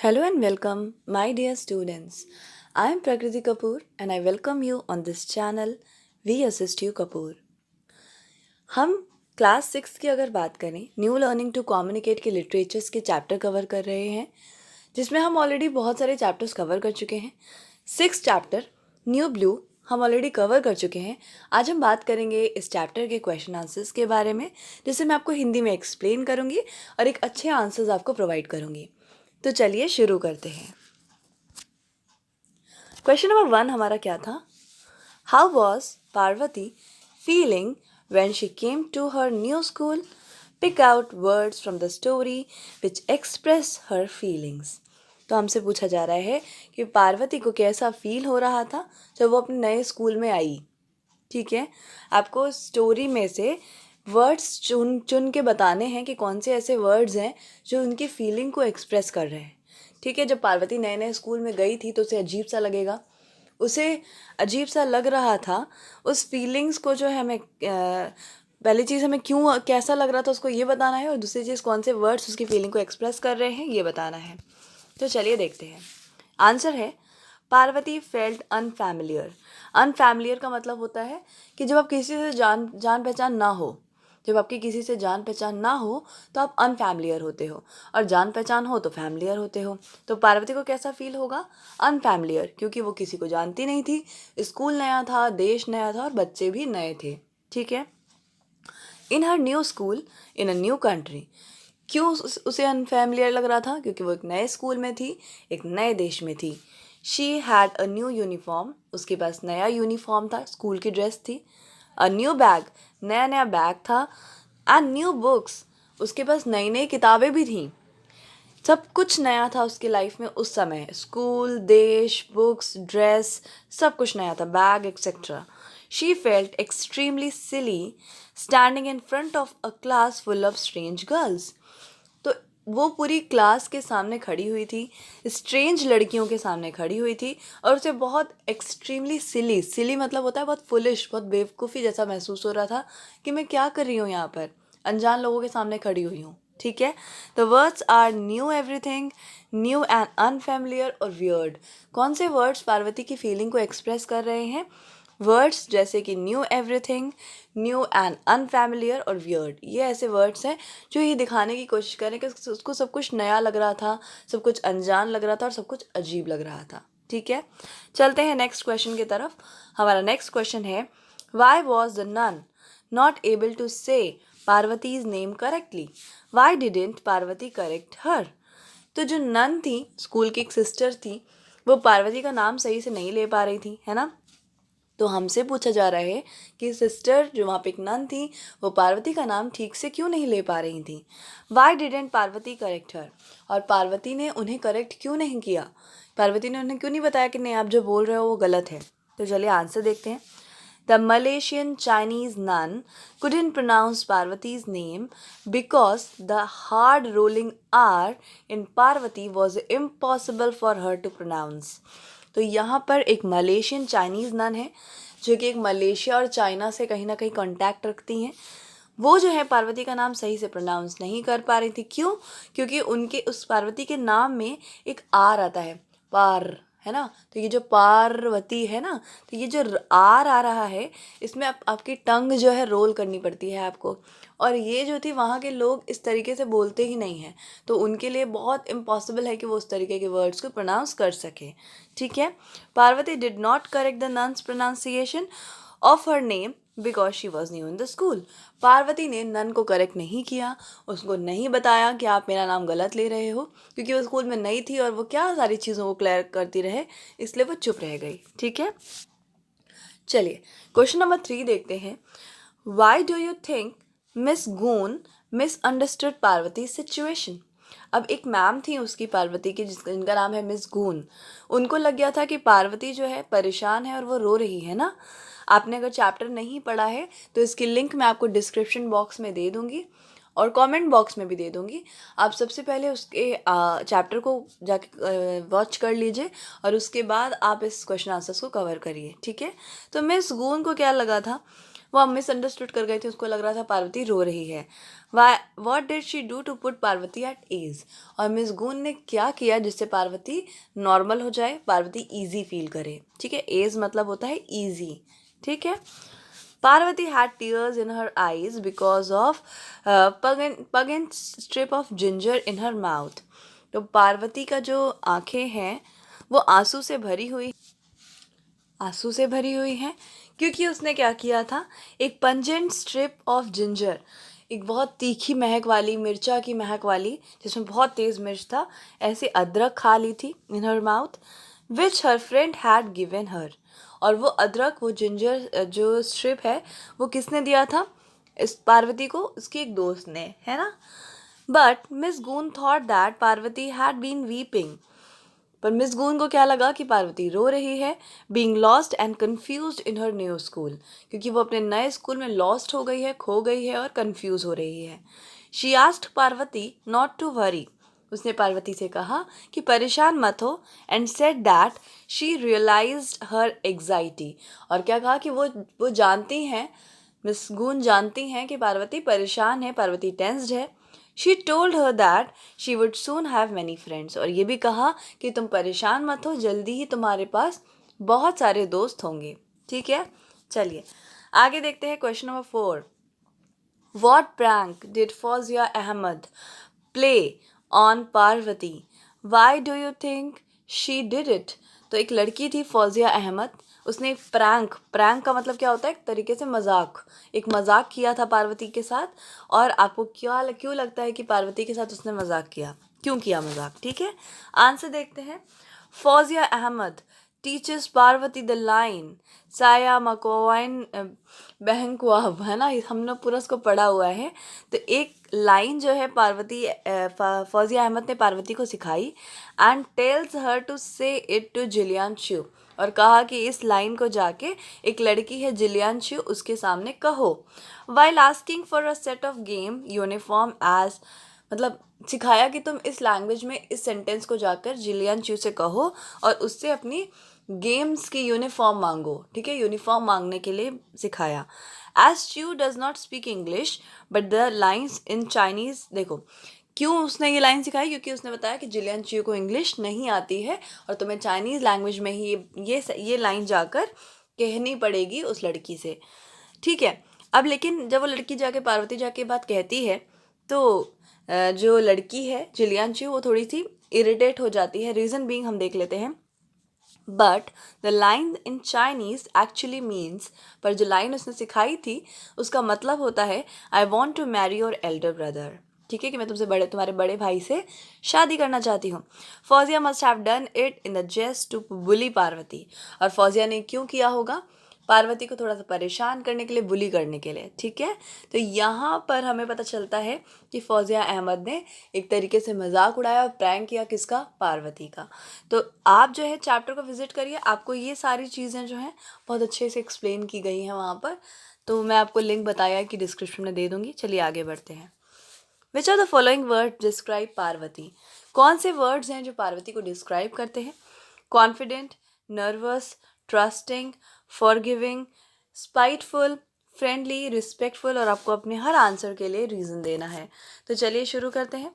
Hello and welcome, my dear students. I am Prakriti Kapoor and I welcome you on this channel We Assist You Kapoor. हम class 6 की अगर बात करें new learning to communicate के literatures के chapter cover कर रहे हैं जिसमें हम ऑलरेडी बहुत सारे चैप्टर्स कवर कर चुके हैं। 6 चैप्टर न्यू ब्लू हम ऑलरेडी कवर कर चुके हैं। आज हम बात करेंगे इस चैप्टर के क्वेश्चन आंसर्स के बारे में, जिसे मैं आपको हिंदी में एक्सप्लेन करूँगी और एक अच्छे आंसर्स आपको प्रोवाइड करूँगी। तो चलिए शुरू करते हैं। क्वेश्चन नंबर 1 हमारा क्या था? How was Parvati feeling when she came to her new school? Pick out words from the story which express her feelings. तो हमसे पूछा जा रहा है कि पार्वती को कैसा फील हो रहा था जब वो अपने नए स्कूल में आई। ठीक है, आपको स्टोरी में से वर्ड्स चुन चुन के बताने हैं कि कौन से ऐसे वर्ड्स हैं जो उनकी फीलिंग को एक्सप्रेस कर रहे हैं। ठीक है, जब पार्वती नए नए स्कूल में गई थी तो उसे अजीब सा लगेगा, उसे अजीब सा लग रहा था। उस फीलिंग्स को जो है हमें पहली चीज़ हमें क्यों कैसा लग रहा था उसको ये बताना है, और दूसरी चीज़ कौन से वर्ड्स उसकी फीलिंग को एक्सप्रेस कर रहे हैं ये बताना है। तो चलिए देखते हैं। आंसर है पार्वती फेल्ट अनफैमिलियर। अनफैमिलियर का मतलब होता है कि जब आप किसी से जान पहचान ना हो, जब आपकी किसी से जान पहचान ना हो तो आप अनफैमिलियर होते हो, और जान पहचान हो तो फैमिलियर होते हो। तो पार्वती को कैसा फील होगा? अनफैमिलियर, क्योंकि वो किसी को जानती नहीं थी, स्कूल नया था, देश नया था और बच्चे भी नए थे। ठीक है, in her new school in a new country. क्यों उसे अनफैमिलियर लग रहा था? क्योंकि वो एक नए स्कूल में थी, एक नए देश में थी। She had a new uniform, उसके पास नया यूनिफॉर्म था, स्कूल की ड्रेस थी। अ न्यू बैग, नया नया बैग था। एंड न्यू बुक्स, उसके पास नई नई किताबें भी थीं। सब कुछ नया था उसकी लाइफ में उस समय, स्कूल, देश, बुक्स, ड्रेस, सब कुछ नया था, bag etcetera. She felt extremely silly standing in front of a class full of strange girls. तो वो पूरी क्लास के सामने खड़ी हुई थी, स्ट्रेंज लड़कियों के सामने खड़ी हुई थी, और उसे बहुत एक्सट्रीमली सिली, सिली मतलब होता है बहुत फुलिश, बहुत बेवकूफ़ी जैसा महसूस हो रहा था कि मैं क्या कर रही हूँ यहाँ पर, अनजान लोगों के सामने खड़ी हुई हूँ। ठीक है, the words are new everything, new and unfamiliar और वियर्ड। कौन से वर्ड्स पार्वती की फीलिंग को एक्सप्रेस कर रहे हैं? वर्ड्स जैसे कि new everything, new and unfamiliar और वियर्ड, ये ऐसे वर्ड्स हैं जो ये दिखाने की कोशिश करें कि उसको सब कुछ नया लग रहा था, सब कुछ अनजान लग रहा था और सब कुछ अजीब लग रहा था। ठीक है, चलते हैं नेक्स्ट क्वेश्चन की तरफ। हमारा नेक्स्ट क्वेश्चन है, why was the nun not able to say Parvati's name correctly? Why didn't Parvati correct her? तो जो नन थी, स्कूल की एक सिस्टर थी, वो पार्वती का नाम सही से नहीं ले पा रही थी, है ना। तो हमसे पूछा जा रहा है कि सिस्टर जो वहाँ पे एक नन थी, वो पार्वती का नाम ठीक से क्यों नहीं ले पा रही थी। वाई डिडेंट पार्वती करेक्ट हर? और पार्वती ने उन्हें करेक्ट क्यों नहीं किया? पार्वती ने उन्हें क्यों नहीं बताया कि नहीं, आप जो बोल रहे हो वो गलत है? तो चलिए आंसर देखते हैं। The Malaysian Chinese nun couldn't pronounce Parvati's name because the hard rolling R in Parvati was impossible for her to pronounce. तो यहाँ पर एक मलेशियन चाइनीज़ नन है जो कि एक मलेशिया और चाइना से कहीं ना कहीं कांटेक्ट रखती हैं। वो जो है पार्वती का नाम सही से प्रोनाउंस नहीं कर पा रही थी। क्यों? क्योंकि उनके उस पार्वती के नाम में एक आर आता है, पार, है ना। तो ये जो पार्वती है ना, तो ये जो आर आ रहा है, इसमें आपकी टंग जो है रोल करनी पड़ती है आपको, और ये जो थी वहाँ के लोग इस तरीके से बोलते ही नहीं हैं, तो उनके लिए बहुत इम्पॉसिबल है कि वो उस तरीके के वर्ड्स को प्रोनाउंस कर सके। ठीक है, Parvati did not correct the nuns pronunciation of her name because she was new in the school. Parvati ने नन को करेक्ट नहीं किया, उसको नहीं बताया कि आप मेरा नाम गलत ले रहे हो, क्योंकि वो स्कूल में नई थी और वो क्या सारी चीज़ों को क्लियर करती रहे, इसलिए वो चुप रह गई। ठीक है, चलिए क्वेश्चन नंबर 3 देखते हैं। Why do you think miss goon misunderstood Parvati situation? अब एक मैम थी उसकी, पार्वती की, जिनका नाम है मिस गून। उनको लग गया था कि पार्वती जो है परेशान है और वो रो रही है ना। आपने अगर चैप्टर नहीं पढ़ा है तो इसकी लिंक मैं आपको डिस्क्रिप्शन बॉक्स में दे दूँगी और कमेंट बॉक्स में भी दे दूँगी। आप सबसे पहले उसके चैप्टर को जाके वॉच कर लीजिए और उसके बाद आप इस क्वेश्चन आंसर्स को कवर करिए। ठीक है, तो मिस गून को क्या लगा था, वो मिसअंडरस्टूड कर गई थी, उसको लग रहा था पार्वती रो रही है. What did she do to put Parvati at ease? और मिस गून ने क्या किया जिससे पार्वती नॉर्मल हो जाए, पार्वती ईजी फील करे. ठीक है, एज मतलब होता है ईजी. ठीक है. Parvati had tears in her eyes because of pungent strip of ginger in her mouth. तो पार्वती का जो आंखें हैं वो आंसू से भरी हुई हैं क्योंकि उसने क्या किया था, एक पंजेंट स्ट्रिप ऑफ जिंजर, एक बहुत तीखी महक वाली, मिर्चा की महक वाली, जिसमें बहुत तेज़ मिर्च था, ऐसे अदरक खा ली थी in her mouth, which her friend had given her. और वो अदरक, वो जिंजर जो स्ट्रिप है, वो किसने दिया था इस पार्वती को? उसकी एक दोस्त ने, है ना. But miss Goon thought that Parvati had been weeping. पर मिस गून को क्या लगा कि पार्वती रो रही है, being lost and confused in her new school, क्योंकि वो अपने नए स्कूल में लॉस्ट हो गई है, खो गई है और कन्फ्यूज हो रही है. She asked Parvati not to worry. उसने पार्वती से कहा कि परेशान मत हो, and said that she realised her anxiety. और क्या कहा कि वो जानती हैं, मिस गून जानती हैं कि पार्वती परेशान है, पार्वती टेंस्ड है. She told her that she would soon have many friends. और ये भी कहा कि तुम परेशान मत हो, जल्दी ही तुम्हारे पास बहुत सारे दोस्त होंगे. ठीक है, चलिए आगे देखते हैं. Question number 4. What prank did Fawzia Ahmed play on Parvati? Why do you think she did it? तो एक लड़की थी फौजिया अहमद, उसने प्रैंक का मतलब क्या होता है, एक तरीके से मजाक, एक मजाक किया था पार्वती के साथ. और आपको क्यों लगता है कि पार्वती के साथ उसने मजाक किया, क्यों किया मजाक? ठीक है, आंसर देखते हैं. Fauzia Ahmed teaches Parvati the line साया मकोवाइन बहंकुआब, है ना, हमने पूरा उसको पढ़ा हुआ है. तो एक लाइन जो है फौजिया अहमद ने पार्वती को सिखाई, एंड टेल्स हर टू से इट टू जिलियन शू. और कहा कि इस लाइन को जाके, एक लड़की है जिलियन शू, उसके सामने कहो. While asking for a set of game uniform as, मतलब सिखाया कि तुम इस लैंग्वेज में इस सेंटेंस को जाकर जिलियन चू से कहो और उससे अपनी गेम्स की यूनिफॉर्म मांगो. ठीक है, यूनिफॉर्म मांगने के लिए सिखाया. As Chew does not speak English but the lines in Chinese. देखो क्यों उसने ये लाइन सिखाई, क्योंकि उसने बताया कि जिलियन च्यू को इंग्लिश नहीं आती है और तुम्हें चाइनीज़ लैंग्वेज में ही ये लाइन जाकर कहनी पड़ेगी उस लड़की से. ठीक है, अब लेकिन जब वो लड़की जाके पार्वती जाके बात कहती है तो जो लड़की है जिलियन चू, वो थोड़ी सी इरिटेट हो जाती है. रीज़न बीइंग हम देख लेते हैं. But the line in Chinese actually means, पर जो लाइन उसने सिखाई थी उसका मतलब होता है I want to marry your elder brother. ठीक है, कि मैं तुम्हारे बड़े भाई से शादी करना चाहती हूँ. Fauzia must have done it in the jest to bully Parvati. और फौजिया ने क्यों किया होगा, पार्वती को थोड़ा सा परेशान करने के लिए, बुली करने के लिए. ठीक है, तो यहाँ पर हमें पता चलता है कि फौजिया अहमद ने एक तरीके से मजाक उड़ाया और प्रैंक किया किसका, पार्वती का. तो आप जो है चैप्टर को विजिट करिए, आपको ये सारी चीज़ें जो हैं बहुत अच्छे से एक्सप्लेन की गई हैं वहाँ पर. तो मैं आपको लिंक बताया कि डिस्क्रिप्शन में दे दूँगी. चलिए आगे बढ़ते हैं. Which are the following word describe Parvati? कौन से वर्ड्स हैं जो पार्वती को डिस्क्राइब करते हैं? Confident, nervous, trusting, forgiving, spiteful, friendly, respectful. और आपको अपने हर आंसर के लिए रीज़न देना है. तो चलिए शुरू करते हैं.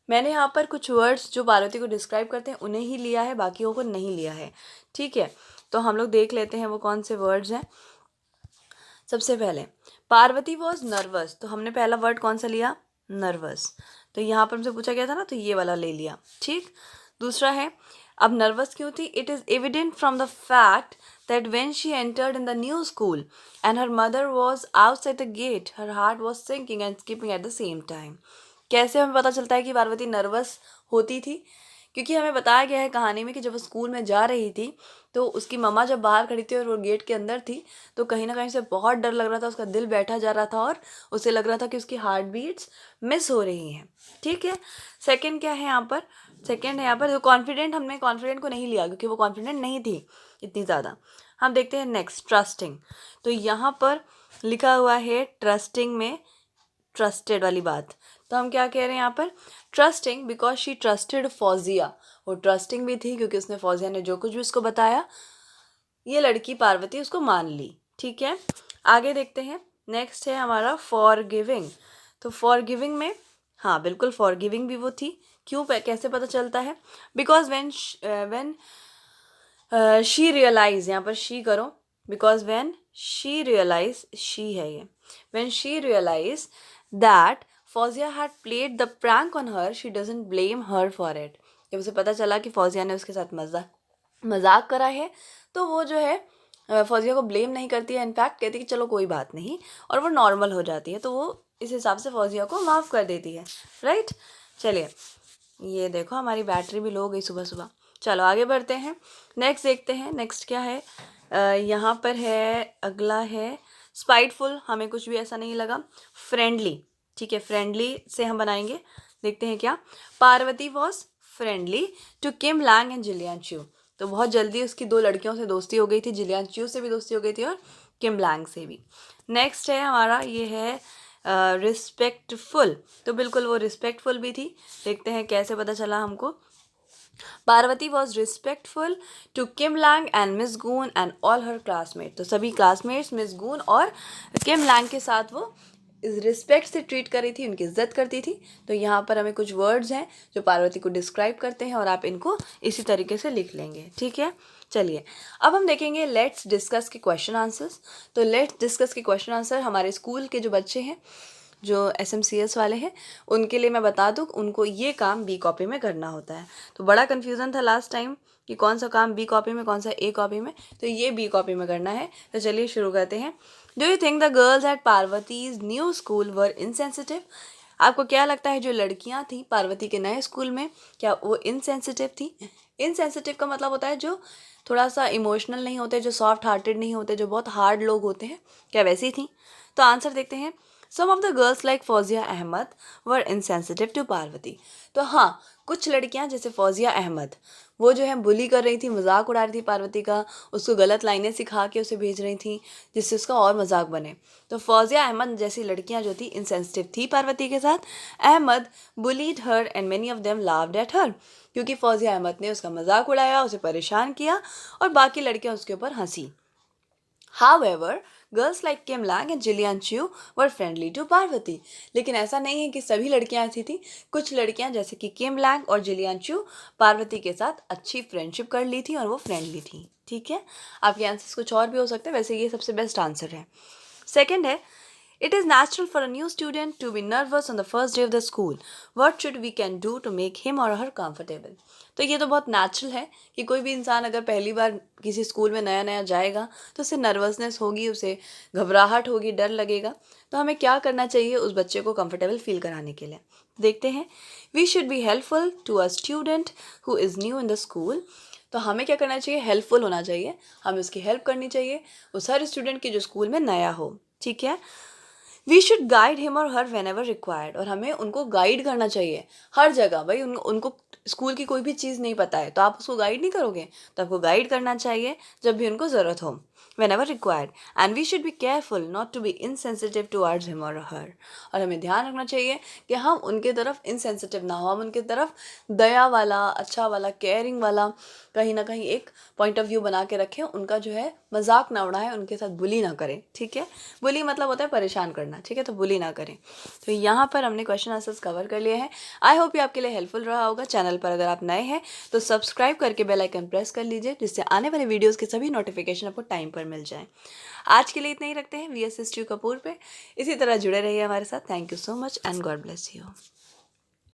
मैंने यहाँ पर कुछ वर्ड्स जो पार्वती को डिस्क्राइब करते हैं उन्हें ही लिया है, बाकियों को नहीं लिया है. ठीक है, तो हम लोग देख लेते हैं वो कौन से वर्ड्स हैं. सबसे पहले पार्वती वॉज नर्वस, तो हमने पहला वर्ड कौन सा लिया, नर्वस. तो यहाँ पर हमसे पूछा गया था ना, तो ये वाला ले लिया. ठीक, दूसरा है, अब नर्वस क्यों थी? It is evident from the fact that when she entered in the new school and her mother was outside the gate, her heart was sinking and skipping at the same time. कैसे हमें पता चलता है कि Parvati nervous होती थी? क्योंकि हमें बताया गया है कहानी में कि जब वो स्कूल में जा रही थी तो उसकी मम्मा जब बाहर खड़ी थी और वो गेट के अंदर थी, तो कहीं ना कहीं से बहुत डर लग रहा था, उसका दिल बैठा जा रहा था और उसे लग रहा था कि उसकी हार्ट बीट्स मिस हो रही हैं. ठीक है, सेकंड क्या है यहाँ पर? सेकंड है यहाँ पर कॉन्फिडेंट. हमने कॉन्फिडेंट को नहीं लिया क्योंकि वो कॉन्फिडेंट नहीं थी इतनी ज़्यादा. हम देखते हैं नेक्स्ट, ट्रस्टिंग. तो यहाँ पर लिखा हुआ है ट्रस्टिंग में ट्रस्टेड वाली बात. तो हम क्या कह रहे हैं यहाँ पर? Trusting because she trusted Fauzia. वो ट्रस्टिंग भी थी क्योंकि उसने फौजिया ने जो कुछ भी उसको बताया, ये लड़की पार्वती उसको मान ली. ठीक है, आगे देखते हैं, नेक्स्ट है हमारा फॉर गिविंग। तो फॉर गिविंग में, हाँ बिल्कुल फॉर गिविंग भी वो थी। क्यों, कैसे पता चलता है? बिकॉज वेन शी रियलाइज, यहाँ पर शी करो, because when she realise, she है ये, when she realise that Fauzia had played the prank on her, she doesn't blame her for it. जब उसे पता चला कि फौजिया ने उसके साथ मजाक करा है, तो वो जो है फौजिया को ब्लेम नहीं करती है, इनफैक्ट कहती है कि चलो कोई बात नहीं, और वो नॉर्मल हो जाती है। तो वो इस हिसाब से फौजिया को माफ़ कर देती है, राइट। चलिए, ये देखो हमारी बैटरी भी लो हो गई सुबह सुबह। चलो आगे बढ़ते हैं, नेक्स्ट देखते हैं। नेक्स्ट क्या है, यहाँ पर है, अगला है स्पाइटफुल, हमें कुछ भी ऐसा नहीं लगा। फ्रेंडली, ठीक है, फ्रेंडली से हम बनाएंगे। देखते हैं क्या, Parvati was friendly to Kim Lang and Jillian Chew. तो बहुत जल्दी उसकी 2 लड़कियों से दोस्ती हो गई थी, जिलियन चू से भी दोस्ती हो गई थी और किम लैंग से भी। नेक्स्ट है हमारा, ये है रिस्पेक्टफुल। तो बिल्कुल वो रिस्पेक्टफुल भी थी। देखते हैं कैसे पता चला हमको। Parvati was respectful to Kim Lang and miss Goon and all her classmate. तो सभी क्लासमेट्स मिस गून और किम लैंग के साथ वो इस रिस्पेक्ट से ट्रीट कर रही थी, उनकी इज्जत करती थी। तो यहाँ पर हमें कुछ वर्ड्स हैं जो पार्वती को डिस्क्राइब करते हैं और आप इनको इसी तरीके से लिख लेंगे, ठीक है। चलिए अब हम देखेंगे लेट्स डिस्कस के क्वेश्चन आंसर्स। तो लेट्स डिस्कस के क्वेश्चन आंसर हमारे स्कूल के जो बच्चे हैं, जो SMCS वाले हैं, उनके लिए मैं बता दूँ, उनको ये काम B कॉपी में करना होता है। तो बड़ा कन्फ्यूज़न था लास्ट टाइम कि कौन सा काम B कॉपी में, कौन सा A कॉपी में, तो ये B कॉपी में करना है। तो चलिए शुरू करते हैं। Do you think the girls at Parvati's new school were insensitive? आपको क्या लगता है जो लड़कियां थी पार्वती के नए स्कूल में, क्या वो इनसेंसिटिव थी? इनसेंसिटिव का मतलब होता है जो थोड़ा सा इमोशनल नहीं होते, जो सॉफ्ट हार्टेड नहीं होते, जो बहुत हार्ड लोग होते हैं, क्या वैसी थी? तो आंसर देखते हैं। Some of the girls like Fauzia Ahmed were insensitive to Parvati. तो हाँ, कुछ लड़कियां जैसे फौजिया अहमद, वो जो है बुली कर रही थी, मजाक उड़ा रही थी पार्वती का, उसको गलत लाइनें सिखा के उसे भेज रही थी जिससे उसका और मजाक बने। तो फौजिया अहमद जैसी लड़कियां जो थी इनसेंसिटिव थी पार्वती के साथ। Ahmed bullied her and many of them laughed at her, क्योंकि फौजिया अहमद ने उसका मजाक उड़ाया, उसे परेशान किया और बाकी लड़कियां उसके ऊपर हंसी। However, girls like Kim Lang and Jillian Chew were friendly to Parvati. लेकिन ऐसा नहीं है कि सभी लड़कियां ऐसी थी। कुछ लड़कियां जैसे कि किम लैंग और जिलियन च्यू पार्वती के साथ अच्छी फ्रेंडशिप कर ली थी और वो फ्रेंडली थी, ठीक है। आपके आंसर्स कुछ और भी हो सकते हैं, वैसे ये सबसे बेस्ट आंसर है। सेकेंड है, it is natural for a new student to be nervous on the first day of the school. What should we can do to make him or her comfortable? तो ये तो बहुत natural है कि कोई भी इंसान अगर पहली बार किसी स्कूल में नया नया जाएगा तो उसे नर्वसनेस होगी, उसे घबराहट होगी, डर लगेगा। तो हमें क्या करना चाहिए उस बच्चे को कंफर्टेबल फील कराने के लिए? देखते हैं। We should be helpful to a student who is new in the school. तो हमें क्या करना चाहिए? हेल्पफुल होना चाहिए, हमें उसकी हेल्प करनी चाहिए, उस हर स्टूडेंट की जो स्कूल में नया हो, ठीक है। वी शुड गाइड हिम और हर वेन एवर रिक्वायर्ड। और हमें उनको गाइड करना चाहिए हर जगह। भाई उनको स्कूल की कोई भी चीज़ नहीं पता है तो आप उसको गाइड नहीं करोगे, तो आपको गाइड करना चाहिए जब भी उनको ज़रूरत हो, whenever required. And we should be careful not to be insensitive towards him और हर। और हमें ध्यान रखना चाहिए कि हम उनके तरफ इनसेंसिटिव ना हो, हम उनके तरफ दया वाला, अच्छा वाला, केयरिंग वाला कहीं ना कहीं एक पॉइंट ऑफ व्यू बना के रखें। उनका जो है मजाक ना उड़ाएं, उनके साथ बुली ना करें, ठीक है। बुली मतलब होता है परेशान करना, ठीक है, तो बुली ना करें। तो यहाँ पर हमने क्वेश्चन आंसर्स कवर कर लिए हैं। आई होप ये आपके लिए हेल्पफुल रहा होगा। चैनल पर अगर आप नए हैं तो सब्सक्राइब करके बेल आइकन प्रेस कर लीजिए, जिससे आने वाले वीडियोस के सभी नोटिफिकेशन आपको टाइम पर मिल जाए। आज के लिए इतना ही रखते हैं VSS कपूर पे। इसी तरह जुड़े रहिए हमारे साथ। Thank you so much and God bless you.